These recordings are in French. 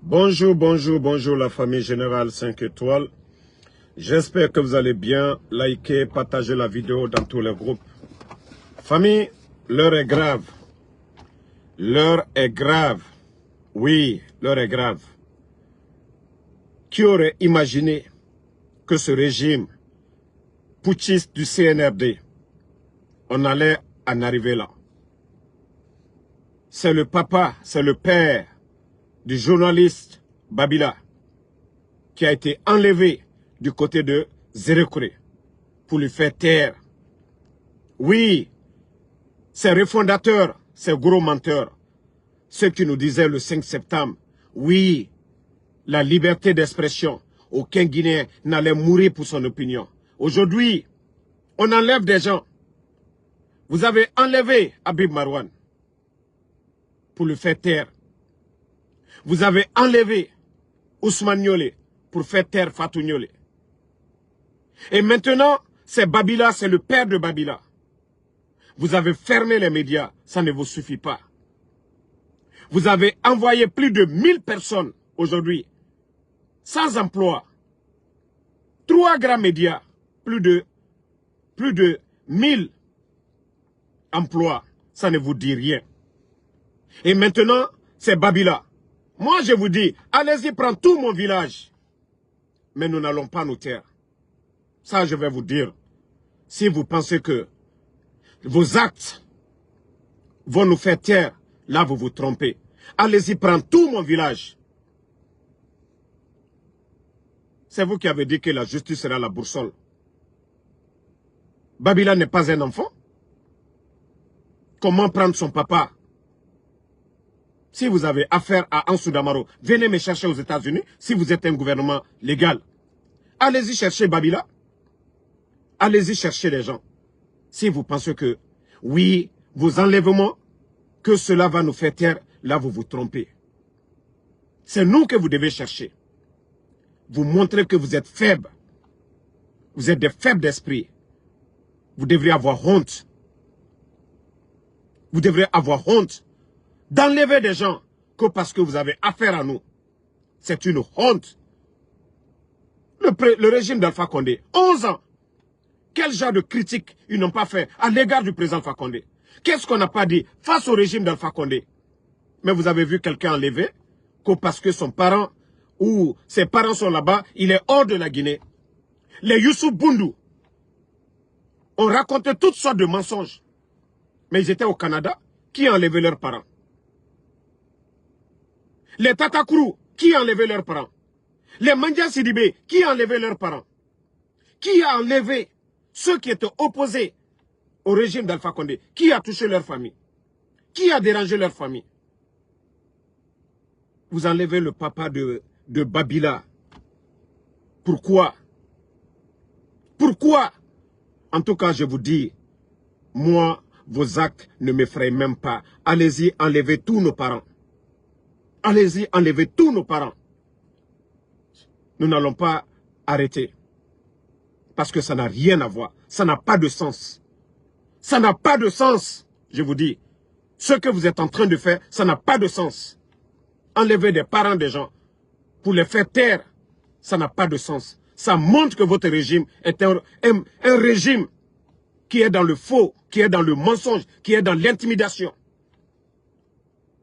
Bonjour, bonjour, bonjour la famille Générale 5 étoiles. J'espère que vous allez bien. Likez, partagez la vidéo dans tous les groupes. Famille, l'heure est grave. L'heure est grave. Oui, l'heure est grave. Qui aurait imaginé que ce régime putschiste du CNRD, on allait en arriver là? C'est le papa, c'est le père du journaliste Babila qui a été enlevé du côté de Zérékoré pour lui faire taire. Oui, ces refondateurs, ces gros menteurs, ceux qui nous disaient le 5 septembre, oui, la liberté d'expression, aucun Guinéen n'allait mourir pour son opinion. Aujourd'hui, on enlève des gens. Vous avez enlevé Habib Marouane pour le faire taire. Vous avez enlevé Ousmane Niolé pour faire taire Fatou Niolé. Et maintenant, c'est Babila, c'est le père de Babila. Vous avez fermé les médias, ça ne vous suffit pas. Vous avez envoyé plus de 1000 personnes aujourd'hui sans emploi. 3 grands médias, plus de 1000 emplois, ça ne vous dit rien. Et maintenant, c'est Babila. Moi, je vous dis, allez-y, prends tout mon village. Mais nous n'allons pas nous taire. Ça, je vais vous dire. Si vous pensez que vos actes vont nous faire taire, là, vous vous trompez. Allez-y, prends tout mon village. C'est vous qui avez dit que la justice sera la boussole. Babila n'est pas un enfant. Comment prendre son papa? Si vous avez affaire à Ansou Damaro, venez me chercher aux États-Unis si vous êtes un gouvernement légal. Allez-y chercher Babila. Allez-y chercher les gens. Si vous pensez que, oui, vos enlèvements, que cela va nous faire taire, là vous vous trompez. C'est nous que vous devez chercher. Vous montrez que vous êtes faibles. Vous êtes des faibles d'esprit. Vous devriez avoir honte. Vous devriez avoir honte d'enlever des gens que parce que vous avez affaire à nous. C'est une honte. Le régime d'Alpha Condé, 11 ans. Quel genre de critique ils n'ont pas fait à l'égard du président Alpha Condé? Qu'est-ce qu'on n'a pas dit face au régime d'Alpha Condé? Mais vous avez vu quelqu'un enlevé que parce que son parent ou ses parents sont là-bas, il est hors de la Guinée. Les Youssou Boundou ont raconté toutes sortes de mensonges. Mais ils étaient au Canada. Qui a enlevé leurs parents? Les Tatakourou, qui a enlevé leurs parents? Les Mandia Sidibé, qui a enlevé leurs parents? Qui a enlevé ceux qui étaient opposés au régime d'Alpha Condé? Qui a touché leur famille? Qui a dérangé leur famille? Vous enlevez le papa de Babila. Pourquoi? Pourquoi? En tout cas, je vous dis, moi, vos actes ne m'effraient même pas. Allez-y, enlevez tous nos parents. Allez-y, enlevez tous nos parents. Nous n'allons pas arrêter. Parce que ça n'a rien à voir. Ça n'a pas de sens. Ça n'a pas de sens, je vous dis. Ce que vous êtes en train de faire, ça n'a pas de sens. Enlever des parents des gens pour les faire taire, ça n'a pas de sens. Ça montre que votre régime est un régime qui est dans le faux, qui est dans le mensonge, qui est dans l'intimidation.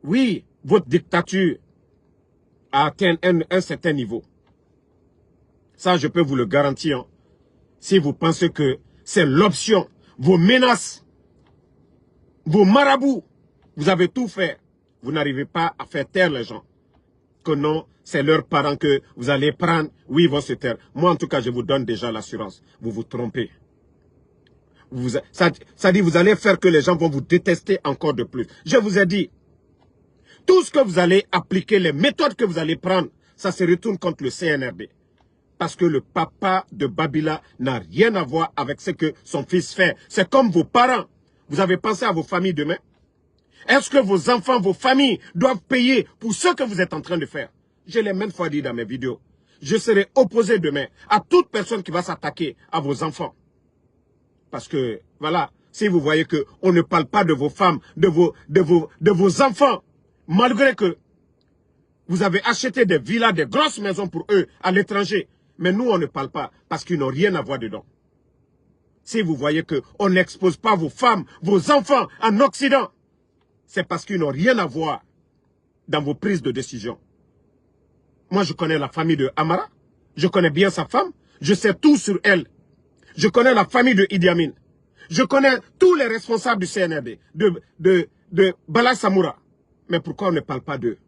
Oui, votre dictature a atteint un certain niveau. Ça, je peux vous le garantir. Si vous pensez que c'est l'option, vos menaces, vos marabouts, vous avez tout fait. Vous n'arrivez pas à faire taire les gens. Que non, c'est leurs parents que vous allez prendre. Oui, ils vont se taire. Moi, en tout cas, je vous donne déjà l'assurance. Vous vous trompez. Ça dit, vous allez faire que les gens vont vous détester encore de plus. Je vous ai dit, tout ce que vous allez appliquer, les méthodes que vous allez prendre, ça se retourne contre le CNRD. Parce que le papa de Babila n'a rien à voir avec ce que son fils fait. C'est comme vos parents. Vous avez pensé à vos familles demain? Est-ce que vos enfants, vos familles doivent payer pour ce que vous êtes en train de faire? Je l'ai même fois dit dans mes vidéos. Je serai opposé demain à toute personne qui va s'attaquer à vos enfants. Parce que, voilà, si vous voyez qu'on ne parle pas de vos femmes, de vos enfants, malgré que Vous avez acheté des villas, des grosses maisons pour eux à l'étranger. Mais nous, on ne parle pas parce qu'ils n'ont rien à voir dedans. Si vous voyez qu'on n'expose pas vos femmes, vos enfants en Occident, c'est parce qu'ils n'ont rien à voir dans vos prises de décision. Moi, je connais la famille de Amara. Je connais bien sa femme. Je sais tout sur elle. Je connais la famille de Idi Amin. Je connais tous les responsables du CNRD, de Bala Samoura. Mais pourquoi on ne parle pas d'eux?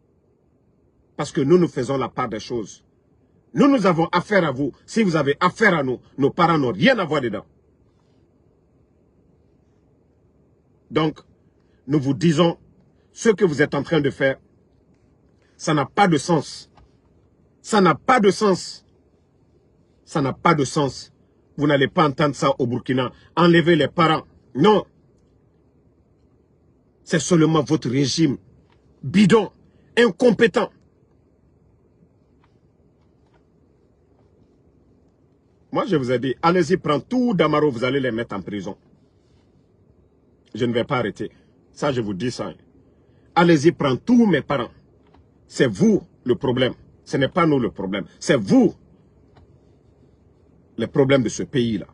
Parce que nous faisons la part des choses. Nous avons affaire à vous. Si vous avez affaire à nous, nos parents n'ont rien à voir dedans. Donc, nous vous disons, ce que vous êtes en train de faire, ça n'a pas de sens. Ça n'a pas de sens. Ça n'a pas de sens. Vous n'allez pas entendre ça au Burkina. Enlever les parents. Non. C'est seulement votre régime bidon, incompétent. Moi, je vous ai dit, allez-y, prendre tout Damaro, vous allez les mettre en prison. Je ne vais pas arrêter. Ça, je vous dis ça. Allez-y, prendre tous mes parents. C'est vous le problème. Ce n'est pas nous le problème. C'est vous le problème de ce pays-là.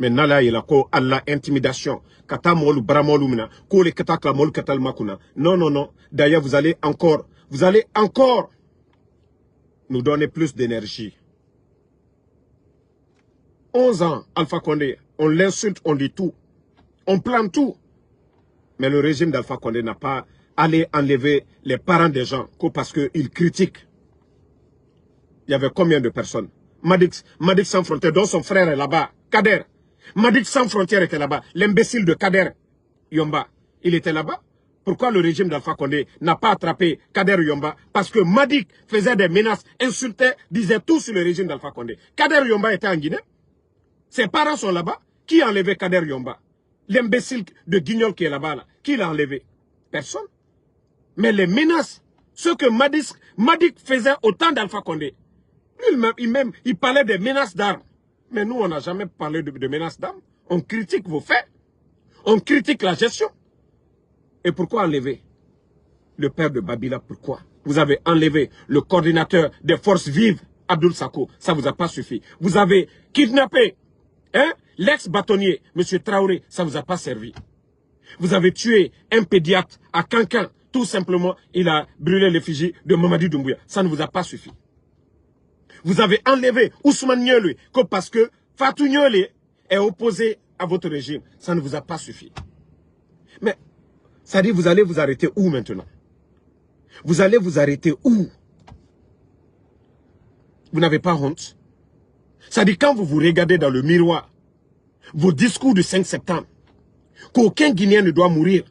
Maintenant, là, il y a Allah, intimidation. Non, non, non. D'ailleurs, vous allez encore nous donner plus d'énergie. 11 ans, Alpha Condé, on l'insulte, on dit tout. On plante tout. Mais le régime d'Alpha Condé n'a pas allé enlever les parents des gens parce qu'ils critiquent. Il y avait combien de personnes? Madik Sans Frontières, dont son frère est là-bas. Kader. Madik Sans Frontières était là-bas. L'imbécile de Kader Yomba, il était là-bas. Pourquoi le régime d'Alpha Condé n'a pas attrapé Kader Yomba? Parce que Madik faisait des menaces, insultait, disait tout sur le régime d'Alpha Condé. Kader Yomba était en Guinée. Ses parents sont là-bas. Qui a enlevé Kader Yomba? L'imbécile de Guignol qui est là-bas, là. Qui l'a enlevé? Personne. Mais les menaces, ce que Madik faisait au temps d'Alpha Condé, lui-même, il parlait des menaces d'armes. Mais nous, on n'a jamais parlé de menaces d'armes. On critique vos faits. On critique la gestion. Et pourquoi enlever le père de Babila? Pourquoi? Vous avez enlevé le coordinateur des forces vives, Abdoul Sako. Ça ne vous a pas suffi. Vous avez kidnappé l'ex-bâtonnier, M. Traoré. Ça ne vous a pas servi. Vous avez tué un pédiatre à Kankan. Tout simplement, il a brûlé l'effigie de Mamadi Doumbouya. Ça ne vous a pas suffi. Vous avez enlevé Ousmane Niolé parce que Fatou Niolé est opposé à votre régime. Ça ne vous a pas suffi. Mais, ça dit, vous allez vous arrêter où maintenant? Vous allez vous arrêter où? Vous n'avez pas honte? Ça dit, quand vous vous regardez dans le miroir, vos discours du 5 septembre, qu'aucun Guinéen ne doit mourir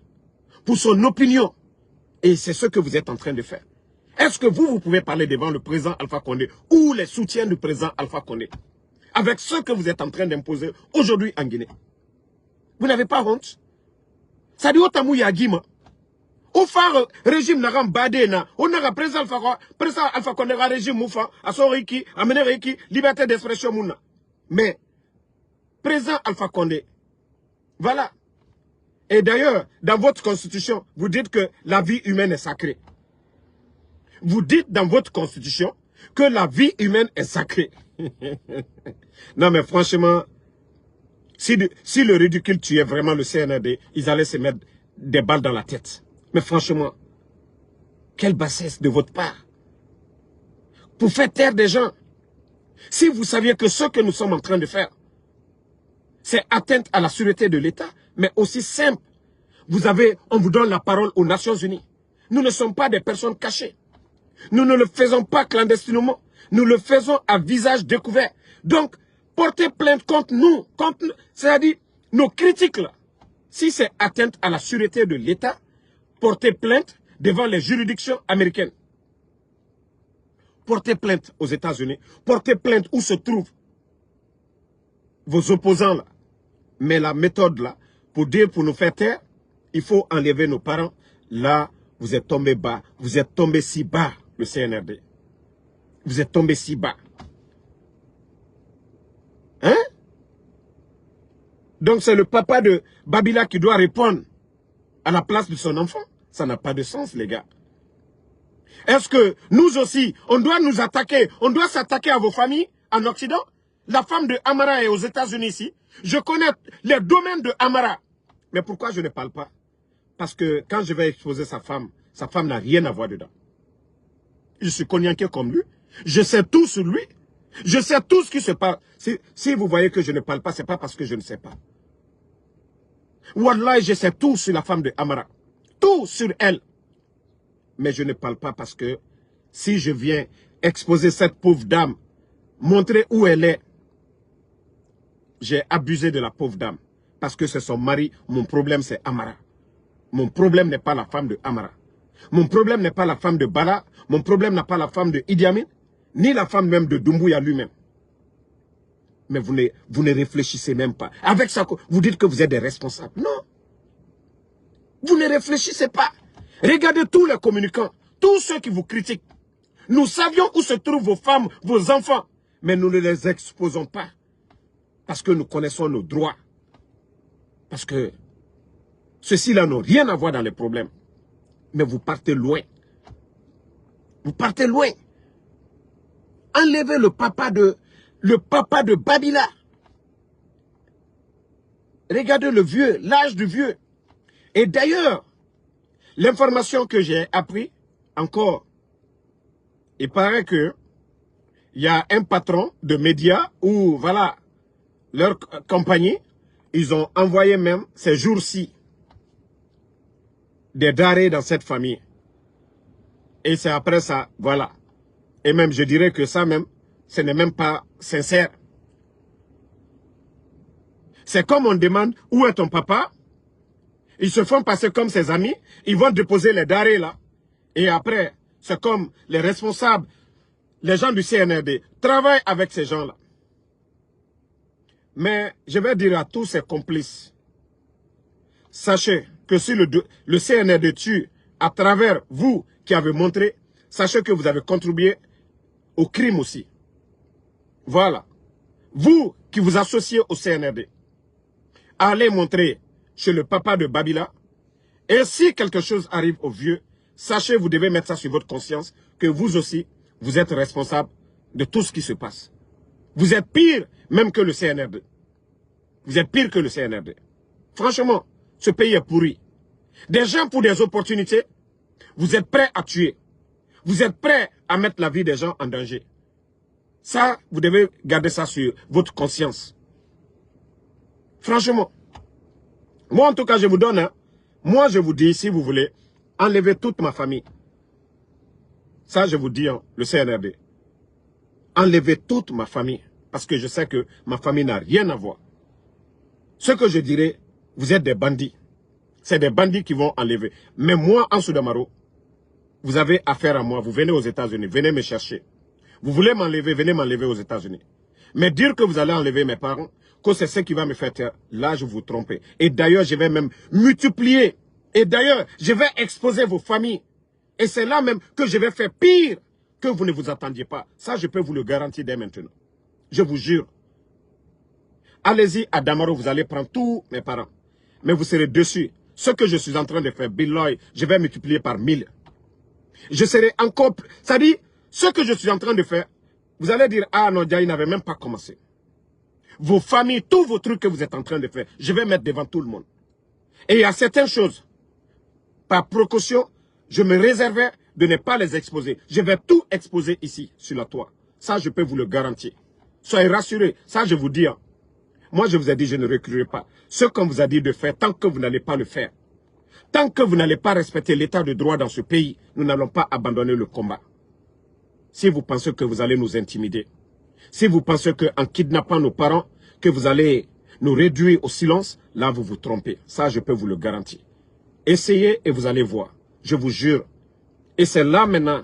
pour son opinion, et c'est ce que vous êtes en train de faire. Est-ce que vous pouvez parler devant le président Alpha Condé ou les soutiens du président Alpha Condé avec ce que vous êtes en train d'imposer aujourd'hui en Guinée? Vous n'avez pas honte? Ça dit, Otamou Yagima. Au phare régime n'a badé na. On a président Alpha Condé régime moufa, à son reiki, amener reiki, liberté d'expression mouna. Mais, président Alpha Condé, voilà. Et d'ailleurs, dans votre constitution, vous dites que la vie humaine est sacrée. Vous dites dans votre constitution que la vie humaine est sacrée. Non mais franchement, si le ridicule tuait vraiment le CNRD, ils allaient se mettre des balles dans la tête. Mais franchement, quelle bassesse de votre part. Pour faire taire des gens. Si vous saviez que ce que nous sommes en train de faire, c'est atteinte à la sûreté de l'État, mais aussi simple. On vous donne la parole aux Nations Unies. Nous ne sommes pas des personnes cachées. Nous ne le faisons pas clandestinement. Nous le faisons à visage découvert. Donc, portez plainte contre nous. C'est-à-dire, nos critiques là. Si c'est atteinte à la sûreté de l'État, portez plainte devant les juridictions américaines. Portez plainte aux États-Unis. Portez plainte où se trouvent vos opposants là. Mais la méthode là, pour nous faire taire, il faut enlever nos parents. Là, vous êtes tombé bas. Vous êtes tombé si bas, le CNRD. Vous êtes tombé si bas. Hein? Donc c'est le papa de Babila qui doit répondre à la place de son enfant. Ça n'a pas de sens, les gars. Est-ce que nous aussi, on doit nous attaquer, on doit s'attaquer à vos familles en Occident? La femme de Amara est aux États-Unis ici. Je connais les domaines de Amara. Mais pourquoi je ne parle pas? Parce que quand je vais exposer sa femme n'a rien à voir dedans. Je suis cognaqué comme lui. Je sais tout sur lui. Je sais tout ce qui se passe. Si vous voyez que je ne parle pas, ce n'est pas parce que je ne sais pas. Wallah, je sais tout sur la femme de Amara. Tout sur elle. Mais je ne parle pas parce que si je viens exposer cette pauvre dame, montrer où elle est, j'ai abusé de la pauvre dame. Parce que c'est son mari, mon problème c'est Amara. Mon problème n'est pas la femme de Amara. Mon problème n'est pas la femme de Bala. Mon problème n'est pas la femme de Idi Amin, ni la femme même de Doumbouya lui-même. Mais vous ne réfléchissez même pas. Avec ça, vous dites que vous êtes des responsables. Non. Vous ne réfléchissez pas. Regardez tous les communicants, tous ceux qui vous critiquent. Nous savions où se trouvent vos femmes, vos enfants. Mais nous ne les exposons pas. Parce que nous connaissons nos droits. Parce que ceux-ci-là n'ont rien à voir dans les problèmes. Mais vous partez loin. Vous partez loin. Enlevez le papa de Babila. Regardez le vieux, l'âge du vieux. Et d'ailleurs, l'information que j'ai appris, encore, il paraît que il y a un patron de médias où, voilà, leur compagnie, ils ont envoyé même ces jours-ci des denrées dans cette famille. Et c'est après ça, voilà. Et même, je dirais que ça même, ce n'est même pas sincère. C'est comme on demande, où est ton papa? Ils se font passer comme ses amis, ils vont déposer les denrées là. Et après, c'est comme les responsables, les gens du CNRD, travaillent avec ces gens-là. Mais je vais dire à tous ces complices, sachez que si le CNRD tue à travers vous qui avez montré, sachez que vous avez contribué au crime aussi. Voilà. Vous qui vous associez au CNRD, allez montrer chez le papa de Babila. Et si quelque chose arrive au vieux, sachez, vous devez mettre ça sur votre conscience, que vous aussi, vous êtes responsable de tout ce qui se passe. Vous êtes pire même que le CNRD. Vous êtes pire que le CNRD. Franchement, ce pays est pourri. Des gens pour des opportunités, vous êtes prêts à tuer. Vous êtes prêts à mettre la vie des gens en danger. Ça, vous devez garder ça sur votre conscience. Franchement. Moi, en tout cas, je vous donne, hein, moi, je vous dis, si vous voulez, enlevez toute ma famille. Ça, je vous dis, hein, le CNRD. Enlevez toute ma famille. Parce que je sais que ma famille n'a rien à voir. Ce que je dirais, vous êtes des bandits. C'est des bandits qui vont enlever. Mais moi, Ansou Damaro, vous avez affaire à moi. Vous venez aux États-Unis, venez me chercher. Vous voulez m'enlever, venez m'enlever aux États-Unis. Mais dire que vous allez enlever mes parents, que c'est ce qui va me faire taire, là, je vous trompe. Et d'ailleurs, je vais même multiplier. Et d'ailleurs, je vais exposer vos familles. Et c'est là même que je vais faire pire que vous ne vous attendiez pas. Ça, je peux vous le garantir dès maintenant. Je vous jure. Allez-y à Damaro, vous allez prendre tous mes parents. Mais vous serez dessus. Ce que je suis en train de faire, Bill, je vais multiplier par 1000. Je serai encore... Ça dit, ce que je suis en train de faire, vous allez dire, ah non, il n'avait même pas commencé. Vos familles, tous vos trucs que vous êtes en train de faire, je vais mettre devant tout le monde. Et il y a certaines choses, par précaution, je me réservais de ne pas les exposer. Je vais tout exposer ici, sur la toile. Ça, je peux vous le garantir. Soyez rassurés. Ça, je vous dis. Hein. Moi, je vous ai dit, je ne reculerai pas. Ce qu'on vous a dit de faire, tant que vous n'allez pas le faire, tant que vous n'allez pas respecter l'état de droit dans ce pays, nous n'allons pas abandonner le combat. Si vous pensez que vous allez nous intimider, si vous pensez qu'en kidnappant nos parents, que vous allez nous réduire au silence, là, vous vous trompez. Ça, je peux vous le garantir. Essayez et vous allez voir. Je vous jure. Et c'est là maintenant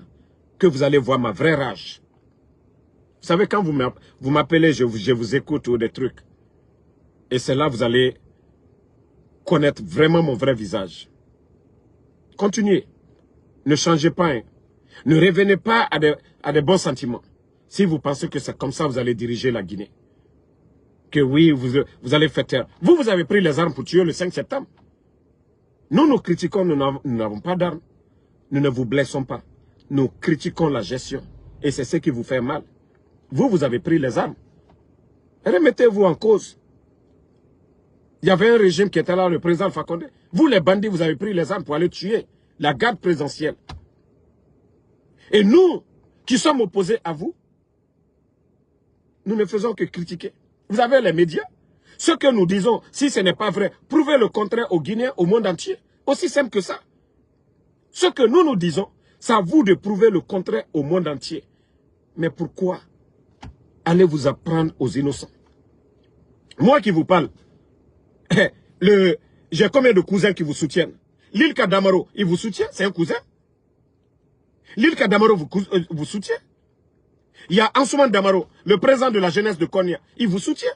que vous allez voir ma vraie rage. Vous savez, quand vous m'appelez, je vous écoute ou des trucs. Et c'est là que vous allez connaître vraiment mon vrai visage. Continuez. Ne changez pas. Hein. Ne revenez pas à des bons sentiments. Si vous pensez que c'est comme ça que vous allez diriger la Guinée. Que oui, vous allez faire taire. Vous avez pris les armes pour tuer le 5 septembre. Nous critiquons, nous n'avons pas d'armes. Nous ne vous blessons pas. nous critiquons la gestion. Et c'est ce qui vous fait mal. Vous, vous avez pris les armes. Remettez-vous en cause. Il y avait un régime qui était là, le président Alpha Condé. Vous, les bandits, vous avez pris les armes pour aller tuer la garde présidentielle. Et nous, qui sommes opposés à vous, nous ne faisons que critiquer. Vous avez les médias. Ce que nous disons, si ce n'est pas vrai, prouvez le contraire aux Guinéens, au monde entier. Aussi simple que ça. Ce que nous disons, c'est à vous de prouver le contraire au monde entier. Mais pourquoi allez vous apprendre aux innocents? Moi qui vous parle, j'ai combien de cousins qui vous soutiennent? L'île Kadamaro, il vous soutient? C'est un cousin? L'île Kadamaro vous soutient? Il y a Ansoumane Damaro, le président de la jeunesse de Konya, il vous soutient?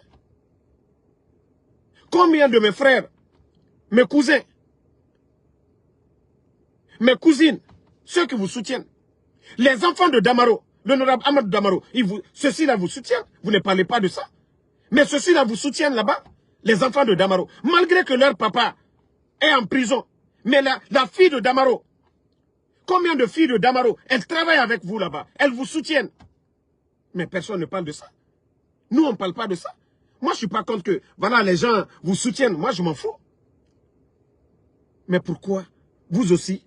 Combien de mes frères, mes cousins, mes cousines, ceux qui vous soutiennent, les enfants de Damaro, l'honorable Ahmed Damaro, ceux-ci-là vous soutiennent? Vous ne parlez pas de ça? Mais ceux-ci-là vous soutiennent là-bas? Les enfants de Damaro, malgré que leur papa est en prison. Mais la fille de Damaro, combien de filles de Damaro, elles travaillent avec vous là-bas, elles vous soutiennent. Mais personne ne parle de ça. Nous, on ne parle pas de ça. Moi, je ne suis pas contre que, voilà, les gens vous soutiennent. Moi, je m'en fous. Mais pourquoi, vous aussi,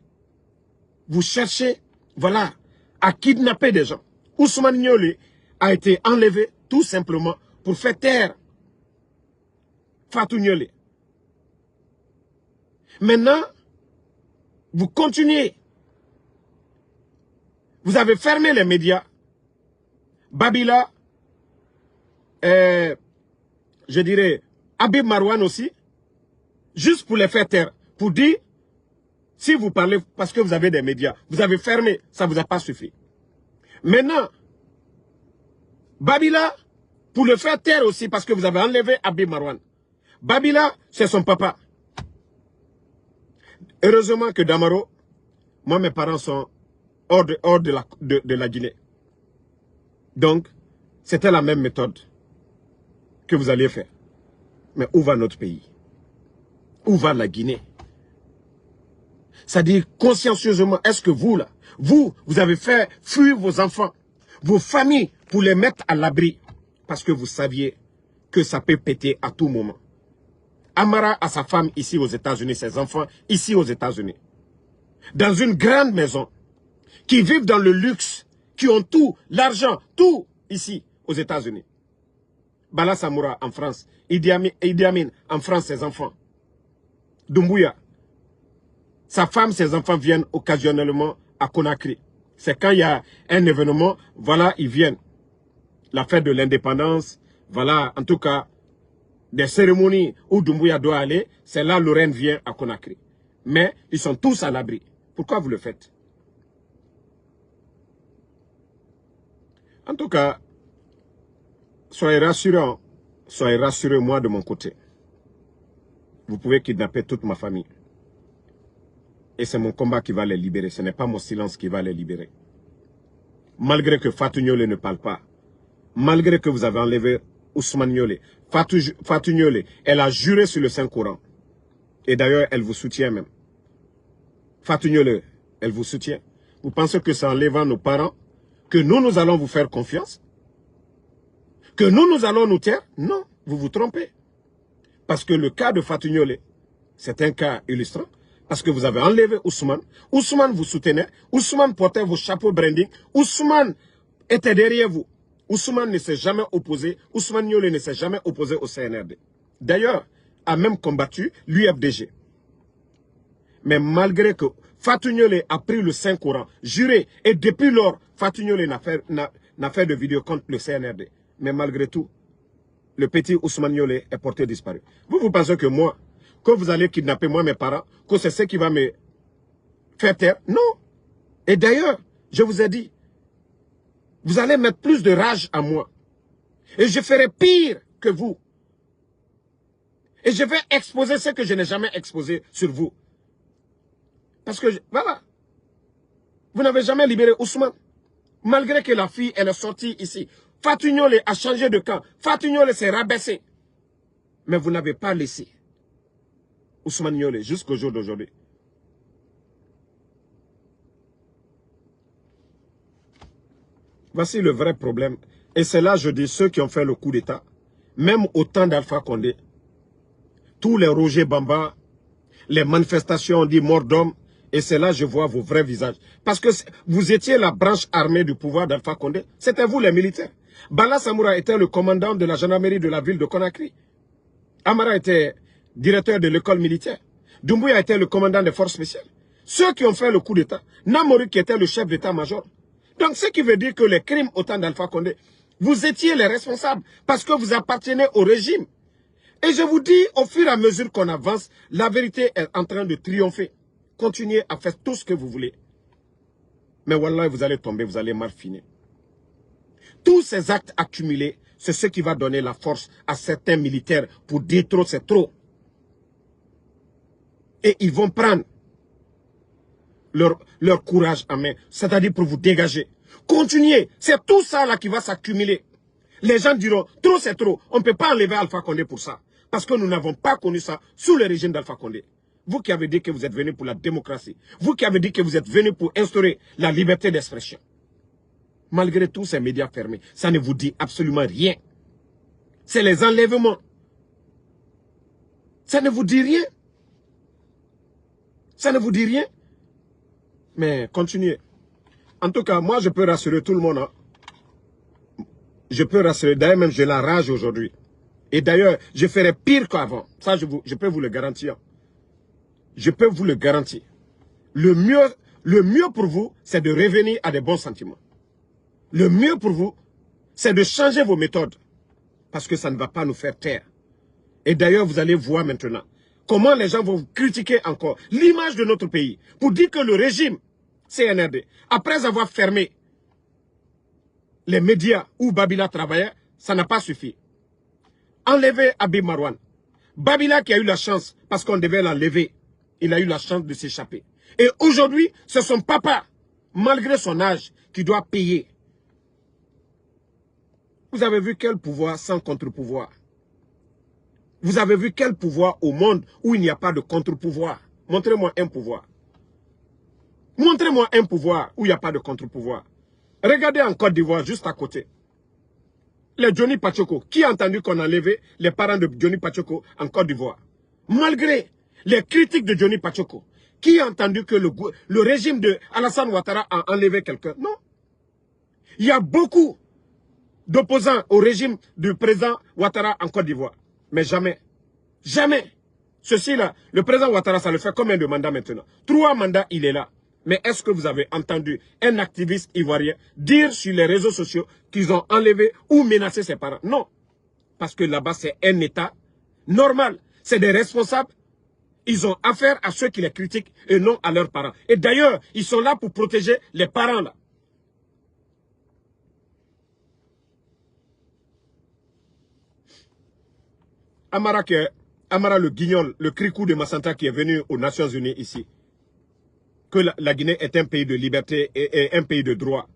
vous cherchez, voilà, à kidnapper des gens? Ousmane Niolé a été enlevé tout simplement pour faire taire Fatou Niolé. Maintenant, vous continuez. Vous avez fermé les médias. Babila, je dirais, Habib Marouane aussi, juste pour les faire taire. Pour dire, si vous parlez, parce que vous avez des médias, vous avez fermé, ça ne vous a pas suffi. Maintenant, Babila, pour le faire taire aussi, parce que vous avez enlevé Habib Marouane. Babila, c'est son papa. Heureusement que Damaro, moi mes parents sont hors de la Guinée. Donc, c'était la même méthode que vous alliez faire. Mais où va notre pays? Où va la Guinée? C'est-à-dire, consciencieusement, est-ce que vous, là, vous avez fait fuir vos enfants, vos familles, pour les mettre à l'abri, parce que vous saviez que ça peut péter à tout moment. Amara a sa femme ici aux États-Unis, ses enfants ici aux États-Unis. Dans une grande maison, qui vivent dans le luxe, qui ont tout, l'argent, tout ici aux États-Unis. Bala Samoura en France, Idi Amin en France, ses enfants. Doumbouya, sa femme, ses enfants viennent occasionnellement à Conakry. C'est quand il y a un événement, voilà, ils viennent. La fête de l'indépendance, voilà, en tout cas, des cérémonies où Doumbouya doit aller, c'est là Lorraine vient à Conakry. Mais ils sont tous à l'abri. Pourquoi vous le faites? En tout cas, soyez rassurés moi de mon côté. Vous pouvez kidnapper toute ma famille. Et c'est mon combat qui va les libérer. Ce n'est pas mon silence qui va les libérer. Malgré que Fatou Niolé ne parle pas. Malgré que vous avez enlevé Ousmane Niolé. Fatou Niolé, elle a juré sur le Saint-Coran. Et d'ailleurs, elle vous soutient même. Fatou Niolé, elle vous soutient. Vous pensez que c'est en enlevant nos parents que nous allons vous faire confiance? Que nous allons nous taire? Non, vous vous trompez. Parce que le cas de Fatou Niolé, c'est un cas illustrant. Parce que vous avez enlevé Ousmane. Ousmane vous soutenait. Ousmane portait vos chapeaux branding. Ousmane était derrière vous. Ousmane ne s'est jamais opposé. Ousmane Niolé ne s'est jamais opposé au CNRD. D'ailleurs, a même combattu l'UFDG. Mais malgré que Fatou Niolé a pris le Saint-Coran, juré, et depuis lors, Fatou Niolé n'a fait de vidéo contre le CNRD. Mais malgré tout, le petit Ousmane Niolé est porté disparu. Vous pensez que moi, que vous allez kidnapper moi mes parents, que c'est ce qui va me faire taire? Non. Et d'ailleurs, je vous ai dit, vous allez mettre plus de rage à moi. Et je ferai pire que vous. Et je vais exposer ce que je n'ai jamais exposé sur vous. Parce que, voilà, vous n'avez jamais libéré Ousmane. Malgré que la fille, elle est sortie ici. Fatou Niolé a changé de camp. Fatou Niolé s'est rabaissé. Mais vous n'avez pas laissé Ousmane Niolé jusqu'au jour d'aujourd'hui. Voici le vrai problème. Et c'est là, je dis, ceux qui ont fait le coup d'État, même au temps d'Alpha Condé, tous les Roger Bamba, les manifestations, on dit mort d'homme, et c'est là que je vois vos vrais visages. Parce que vous étiez la branche armée du pouvoir d'Alpha Condé, c'était vous les militaires. Bala Samoura était le commandant de la gendarmerie de la ville de Conakry. Amara était directeur de l'école militaire. Doumbouya était le commandant des forces spéciales. Ceux qui ont fait le coup d'État, Namori qui était le chef d'état-major. Donc ce qui veut dire que les crimes au temps d'Alpha Condé, vous étiez les responsables parce que vous appartenez au régime. Et je vous dis, au fur et à mesure qu'on avance, la vérité est en train de triompher. Continuez à faire tout ce que vous voulez. Mais wallah, vous allez tomber, vous allez mal finir. Tous ces actes accumulés, c'est ce qui va donner la force à certains militaires pour dire trop, c'est trop. Et ils vont prendre leur courage en main, c'est-à-dire pour vous dégager. Continuez, c'est tout ça là qui va s'accumuler. Les gens diront, trop c'est trop, on ne peut pas enlever Alpha Condé pour ça. Parce que nous n'avons pas connu ça sous le régime d'Alpha Condé. Vous qui avez dit que vous êtes venus pour la démocratie, vous qui avez dit que vous êtes venus pour instaurer la liberté d'expression. Malgré tous ces médias fermés, ça ne vous dit absolument rien. C'est les enlèvements. Ça ne vous dit rien. Ça ne vous dit rien. Mais continuez. En tout cas, moi, je peux rassurer tout le monde. Hein. Je peux rassurer. D'ailleurs, même, j'ai la rage aujourd'hui. Et d'ailleurs, je ferai pire qu'avant. Ça, je peux vous le garantir. Je peux vous le garantir. Le mieux pour vous, c'est de revenir à des bons sentiments. Le mieux pour vous, c'est de changer vos méthodes. Parce que ça ne va pas nous faire taire. Et d'ailleurs, vous allez voir maintenant comment les gens vont critiquer encore l'image de notre pays. Pour dire que le régime CNRD, après avoir fermé les médias où Babila travaillait, ça n'a pas suffi. Enlever Habib Marwan. Babila qui a eu la chance, parce qu'on devait l'enlever, il a eu la chance de s'échapper. Et aujourd'hui, c'est son papa, malgré son âge, qui doit payer. Vous avez vu quel pouvoir sans contre-pouvoir? Vous avez vu quel pouvoir au monde où il n'y a pas de contre-pouvoir? Montrez-moi un pouvoir. Montrez-moi un pouvoir où il n'y a pas de contre-pouvoir. Regardez en Côte d'Ivoire, juste à côté. Les Johnny Pachoko. Qui a entendu qu'on a enlevé les parents de Johnny Pachoko en Côte d'Ivoire? Malgré les critiques de Johnny Pachoko. Qui a entendu que le régime de Alassane Ouattara a enlevé quelqu'un? Non. Il y a beaucoup d'opposants au régime du président Ouattara en Côte d'Ivoire. Mais jamais. Jamais. Ceci-là, le président Ouattara, ça le fait combien de mandats maintenant? 3 mandats, il est là. Mais est-ce que vous avez entendu un activiste ivoirien dire sur les réseaux sociaux qu'ils ont enlevé ou menacé ses parents? Non. Parce que là-bas, c'est un État normal. C'est des responsables. Ils ont affaire à ceux qui les critiquent et non à leurs parents. Et d'ailleurs, ils sont là pour protéger les parents là. Amara le guignol, le cricou de Massanta qui est venu aux Nations Unies ici. Que la Guinée est un pays de liberté et un pays de droit.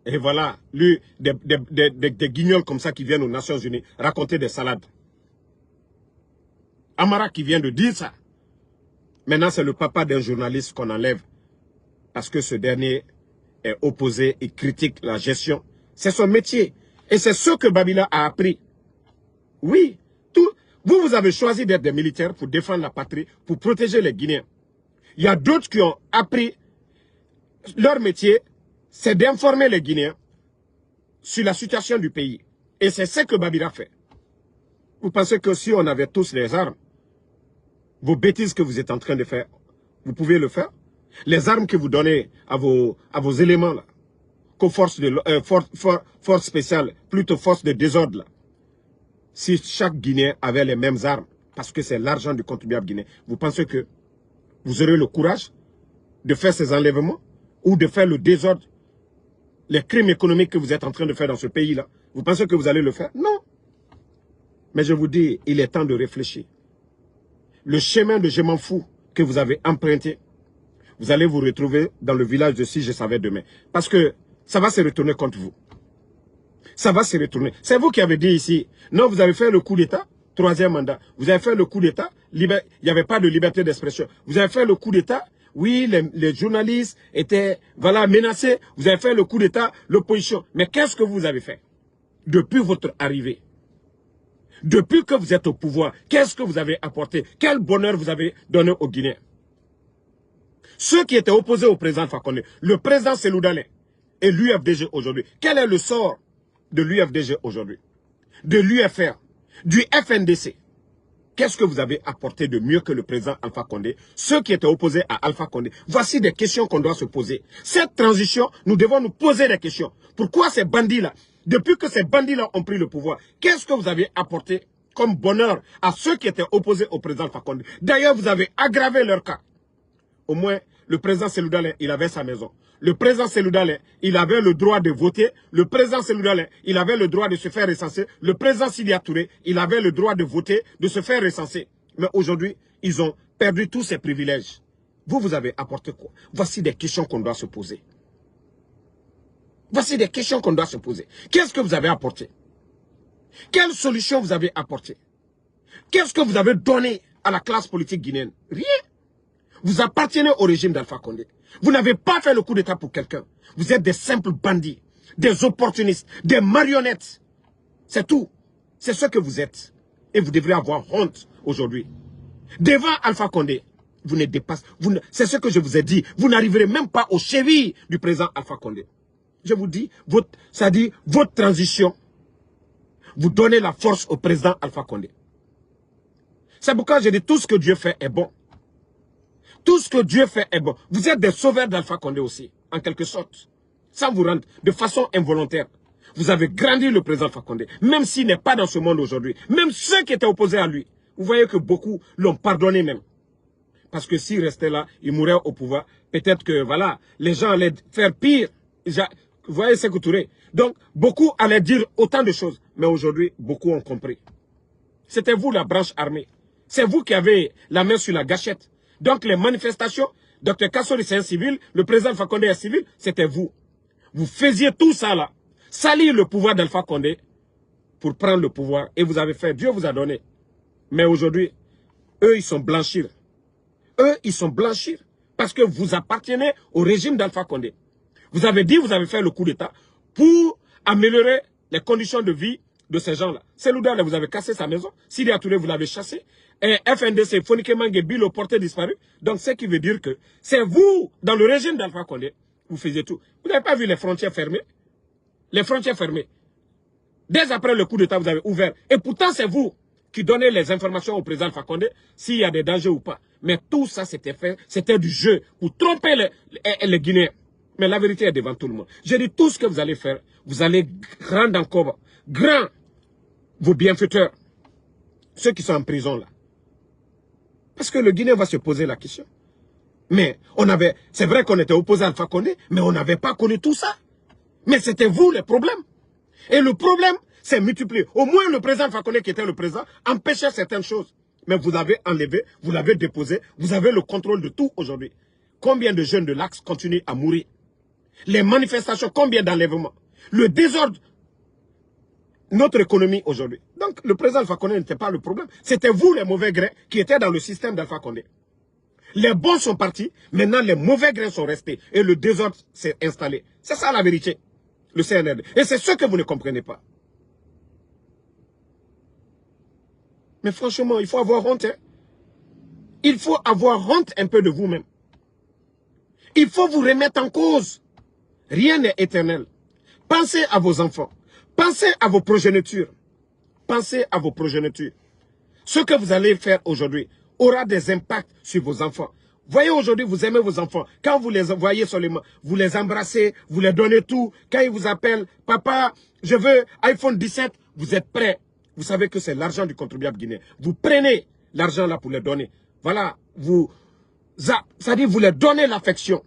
Et voilà, lui, des guignols comme ça qui viennent aux Nations Unies raconter des salades. Amara qui vient de dire ça. Maintenant, c'est le papa d'un journaliste qu'on enlève. Parce que ce dernier est opposé et critique la gestion. C'est son métier. Et c'est ce que Babila a appris. Oui, vous avez choisi d'être des militaires pour défendre la patrie, pour protéger les Guinéens. Il y a d'autres qui ont appris, leur métier, c'est d'informer les Guinéens sur la situation du pays. Et c'est ce que Babila fait. Vous pensez que si on avait tous les armes, vos bêtises que vous êtes en train de faire, vous pouvez le faire? Les armes que vous donnez à vos éléments, là, qu'aux forces force spéciales, plutôt force de désordre, là. Si chaque Guinéen avait les mêmes armes, parce que c'est l'argent du contribuable guinéen, vous pensez que vous aurez le courage de faire ces enlèvements ou de faire le désordre, les crimes économiques que vous êtes en train de faire dans ce pays-là? Vous pensez que vous allez le faire? Non. Mais je vous dis, il est temps de réfléchir. Le chemin de je m'en fous que vous avez emprunté, vous allez vous retrouver dans le village de Si je savais demain. Parce que ça va se retourner contre vous. Ça va se retourner. C'est vous qui avez dit ici, non, vous avez fait le coup d'État, 3e mandat. Vous avez fait le coup d'État, il n'y avait pas de liberté d'expression. Vous avez fait le coup d'État, Oui, les journalistes étaient voilà, menacés. Vous avez fait le coup d'État, l'opposition. Mais qu'est-ce que vous avez fait depuis votre arrivée? Depuis que vous êtes au pouvoir, qu'est-ce que vous avez apporté? Quel bonheur vous avez donné aux Guinéens? Ceux qui étaient opposés au président Fakonde, le président Cellou Dalein et l'UFDG aujourd'hui, quel est le sort de l'UFDG aujourd'hui? De l'UFR, du FNDC? Qu'est-ce que vous avez apporté de mieux que le président Alpha Condé? Ceux qui étaient opposés à Alpha Condé. Voici des questions qu'on doit se poser. Cette transition, nous devons nous poser des questions. Pourquoi ces bandits-là, depuis que ces bandits-là ont pris le pouvoir, qu'est-ce que vous avez apporté comme bonheur à ceux qui étaient opposés au président Alpha Condé? D'ailleurs, vous avez aggravé leur cas. Au moins, le président Cellou Dalein, il avait sa maison. Le président Cellou Dalein, il avait le droit de voter. Le président Cellou Dalein, il avait le droit de se faire recenser. Le président Sidia Touré, il avait le droit de voter, de se faire recenser. Mais aujourd'hui, ils ont perdu tous ces privilèges. Vous, vous avez apporté quoi? Voici des questions qu'on doit se poser. Voici des questions qu'on doit se poser. Qu'est-ce que vous avez apporté? Quelle solution vous avez apporté? Qu'est-ce que vous avez donné à la classe politique guinéenne? Rien. Vous appartenez au régime d'Alpha Condé. Vous n'avez pas fait le coup d'État pour quelqu'un. Vous êtes des simples bandits, des opportunistes, des marionnettes. C'est tout. C'est ce que vous êtes. Et vous devrez avoir honte aujourd'hui. Devant Alpha Condé, vous ne dépassez... C'est ce que je vous ai dit. Vous n'arriverez même pas aux chevilles du président Alpha Condé. Je vous dis, ça dit, votre transition, vous donnez la force au président Alpha Condé. C'est pourquoi je dis, tout ce que Dieu fait est bon. Tout ce que Dieu fait est bon. Vous êtes des sauveurs d'Alpha Condé aussi, en quelque sorte. Ça vous rend de façon involontaire. Vous avez grandi le président Alpha Condé, même s'il n'est pas dans ce monde aujourd'hui. Même ceux qui étaient opposés à lui. Vous voyez que beaucoup l'ont pardonné même. Parce que s'il restait là, il mourrait au pouvoir. Peut-être que, voilà, les gens allaient faire pire. Vous voyez Sékou Touré. Donc, beaucoup allaient dire autant de choses. Mais aujourd'hui, beaucoup ont compris. C'était vous la branche armée. C'est vous qui avez la main sur la gâchette. Donc les manifestations, Dr Kassori c'est un civil, le président Alpha Condé est civil, c'était vous. Vous faisiez tout ça là, salir le pouvoir d'Alpha Condé pour prendre le pouvoir. Et vous avez fait, Dieu vous a donné. Mais aujourd'hui, eux ils sont blanchis. Eux ils sont blanchis parce que vous appartenez au régime d'Alpha Condé. Vous avez dit, vous avez fait le coup d'État pour améliorer les conditions de vie de ces gens-là. Cellou Dalein, vous avez cassé sa maison. Sidia Touré, vous l'avez chassé. Et FNDC, Fonike Mange, Bilo, porté disparu. Donc, ce qui veut dire que c'est vous, dans le régime d'Alpha Condé, vous faisiez tout. Vous n'avez pas vu les frontières fermées? Les frontières fermées. Dès après le coup d'État, vous avez ouvert. Et pourtant, c'est vous qui donnez les informations au président Alpha Condé s'il y a des dangers ou pas. Mais tout ça, c'était fait, c'était du jeu pour tromper les Guinéens. Mais la vérité est devant tout le monde. Je dis tout ce que vous allez faire, vous allez rendre encore grand vos bienfaiteurs, ceux qui sont en prison là. Parce que le Guinéen va se poser la question. Mais c'est vrai qu'on était opposé à Alpha Condé, mais on n'avait pas connu tout ça. Mais c'était vous le problème. Et le problème s'est multiplié. Au moins le président Alpha Condé qui était le président empêchait certaines choses. Mais vous l'avez enlevé, vous l'avez déposé, vous avez le contrôle de tout aujourd'hui. Combien de jeunes de l'Axe continuent à mourir? Les manifestations, combien d'enlèvements? Le désordre. Notre économie aujourd'hui. Donc, le président Alpha Condé n'était pas le problème. C'était vous, les mauvais grains, qui étaient dans le système d'Alpha Condé. Les bons sont partis, maintenant les mauvais grains sont restés. Et le désordre s'est installé. C'est ça la vérité, le CNRD. Et c'est ce que vous ne comprenez pas. Mais franchement, il faut avoir honte. Hein? Il faut avoir honte un peu de vous-même. Il faut vous remettre en cause. Rien n'est éternel. Pensez à vos enfants. Pensez à vos progénitures. Pensez à vos progénitures. Ce que vous allez faire aujourd'hui aura des impacts sur vos enfants. Voyez aujourd'hui, vous aimez vos enfants. Quand vous les voyez seulement, vous les embrassez, vous les donnez tout. Quand ils vous appellent, papa, je veux iPhone 17, vous êtes prêts. Vous savez que c'est l'argent du contribuable guinéen. Vous prenez l'argent là pour les donner. Voilà, ça dit vous leur donnez l'affection.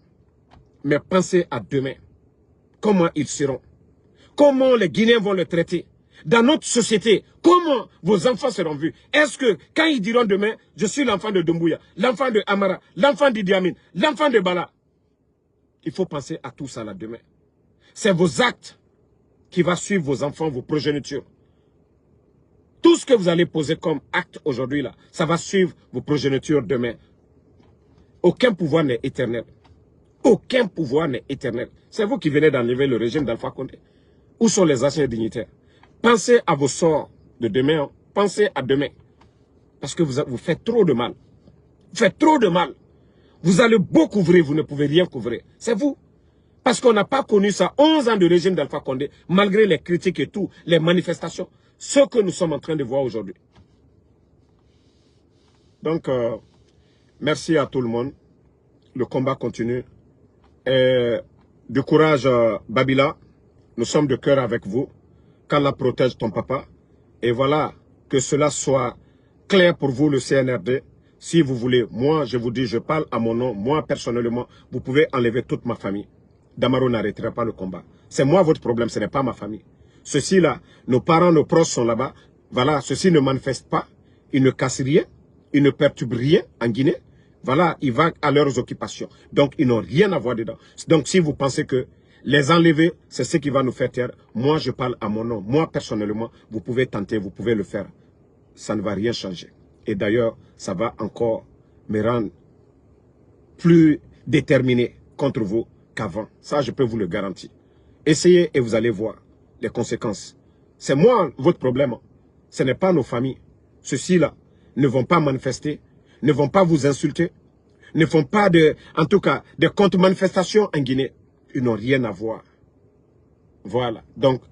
Mais pensez à demain. Comment ils seront? Comment les Guinéens vont le traiter? Dans notre société, comment vos enfants seront vus? Est-ce que, quand ils diront demain, je suis l'enfant de Doumbouya, l'enfant de Amara, l'enfant d'Idi Amin, l'enfant de Bala, il faut penser à tout ça là demain. C'est vos actes qui vont suivre vos enfants, vos progénitures. Tout ce que vous allez poser comme acte aujourd'hui là, ça va suivre vos progénitures demain. Aucun pouvoir n'est éternel. Aucun pouvoir n'est éternel. C'est vous qui venez d'enlever le régime d'Alpha Condé. Où sont les anciens dignitaires? Pensez à vos sorts de demain. Pensez à demain. Parce que vous faites trop de mal. Vous faites trop de mal. Vous allez beau couvrir, vous ne pouvez rien couvrir. C'est vous. Parce qu'on n'a pas connu ça. 11 ans de régime d'Alpha Condé, malgré les critiques et tout, les manifestations. Ce que nous sommes en train de voir aujourd'hui. Donc, merci à tout le monde. Le combat continue. Du courage, Babila. Nous sommes de cœur avec vous. qu'Allah protège ton papa. Et voilà, que cela soit clair pour vous, le CNRD. Si vous voulez, moi, je vous dis, je parle à mon nom. Moi, personnellement, vous pouvez enlever toute ma famille. Damaro n'arrêtera pas le combat. C'est moi votre problème, ce n'est pas ma famille. Ceux-ci-là, nos parents, nos proches sont là-bas. Voilà, ceux-ci ne manifestent pas. Ils ne cassent rien. Ils ne perturbent rien en Guinée. Voilà, ils vont à leurs occupations. Donc, ils n'ont rien à voir dedans. Donc, si vous pensez que les enlever, c'est ce qui va nous faire taire, moi, je parle à mon nom. Moi, personnellement, vous pouvez tenter, vous pouvez le faire. Ça ne va rien changer. Et d'ailleurs, ça va encore me rendre plus déterminé contre vous qu'avant. Ça, je peux vous le garantir. Essayez et vous allez voir les conséquences. C'est moi votre problème. Ce n'est pas nos familles. Ceux-ci-là ne vont pas manifester, ne vont pas vous insulter, ne font pas en tout cas, des contre-manifestations en Guinée. Ils n'ont rien à voir. Voilà. Donc,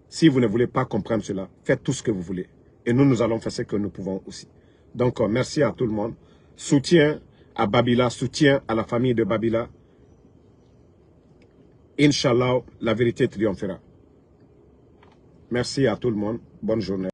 si vous ne voulez pas comprendre cela, faites tout ce que vous voulez. Et nous, nous allons faire ce que nous pouvons aussi. Donc, merci à tout le monde. Soutien à Babila, soutien à la famille de Babila. Inch'Allah, la vérité triomphera. Merci à tout le monde. Bonne journée.